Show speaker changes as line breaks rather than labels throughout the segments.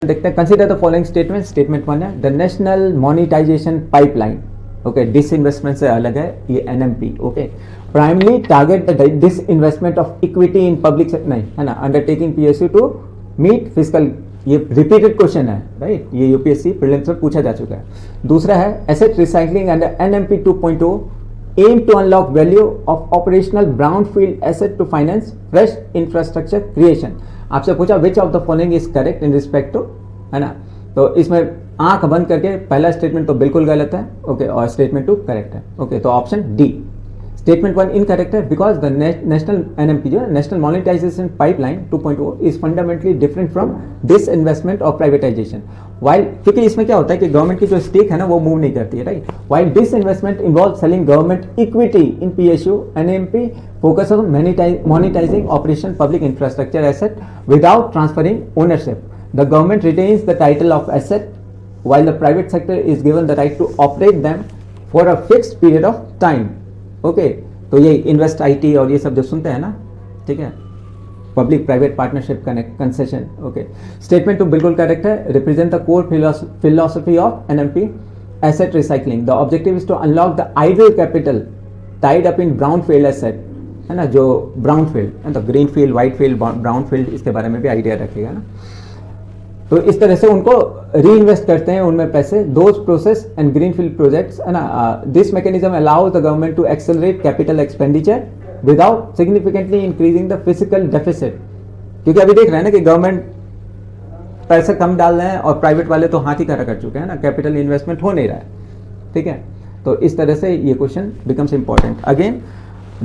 देखते हैं, consider the following statement. Statement 1 है, the national monetisation pipeline, okay, disinvestment से अलग है ये, NMP, okay, primarily target the disinvestment of equity in public, नहीं है ना, undertaking PSU to meet fiscal, ये रिपीटेड क्वेश्चन है, राइट, ये यूपीएससी प्रीलिम्स में पूछा जा चुका है। दूसरा है, asset recycling under NMP 2.0 aim to unlock value of operational brownfield asset to finance fresh infrastructure creation। आपसे पूछा which of the following is correct in respect to, है ना, तो इसमें आंख बंद करके पहला स्टेटमेंट तो बिल्कुल गलत है, ओके, और स्टेटमेंट 2 करेक्ट है, ओके, तो ऑप्शन डी। स्टेटमेंट 1 इनकरेक्ट है बिकॉज द नेशनल एनएमपी जो है, national monetisation pipeline 2.0 is fundamentally different from disinvestment और प्राइवेटाइजेशन। वाइल, क्योंकि इसमें क्या होता है कि गवर्नमेंट की जो स्टेक है ना वो मूव नहीं करती है, right. While this investment involve selling government equity in PSU, NMP focus on monetising operation public infrastructure asset without transferring ownership. The government retains the title of asset while the private sector is given the right to operate them for a fixed period of time, okay, तो ये invest IT और ये सब जो सुनते हैं ना, ठीक है, public private partnership concession, okay. Statement 2 बिल्कुल करेक्ट है, represent the core philosophy of NMP asset recycling. The objective is to unlock the idle capital tied up in brownfield asset, है ना, जो ब्राउन फील्ड, तो greenfield, white field, brownfield, इसके बारे में भी idea रखिएगा ना। तो इस तरह से उनको री इन्वेस्ट करते हैं उनमें पैसे, those process and greenfield projects, है ना। This mechanism allows the government to accelerate capital expenditure without significantly increasing the fiscal deficit, क्योंकि अभी देख रहे हैं ना कि गवर्नमेंट पैसे कम डाल रहे हैं और प्राइवेट वाले तो हाथ ही खड़ा कर चुके हैं ना, कैपिटल इन्वेस्टमेंट हो नहीं रहा है, ठीक है। तो इस तरह से ये question becomes important. Again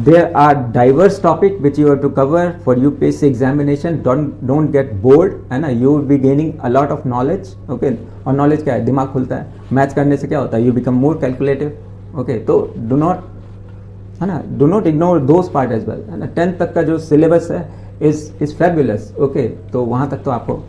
there are diverse topic which you have to cover for UPSC examination. Don't get bored, है ना, you will be gaining a lot of knowledge, okay, और knowledge क्या है, दिमाग खुलता है, मैथ्स करने से क्या होता है, you become more calculative, okay, तो do not ignore those part as well, है ना। 10th तक का जो सिलेबस है is fabulous, okay, तो वहाँ तक तो आपको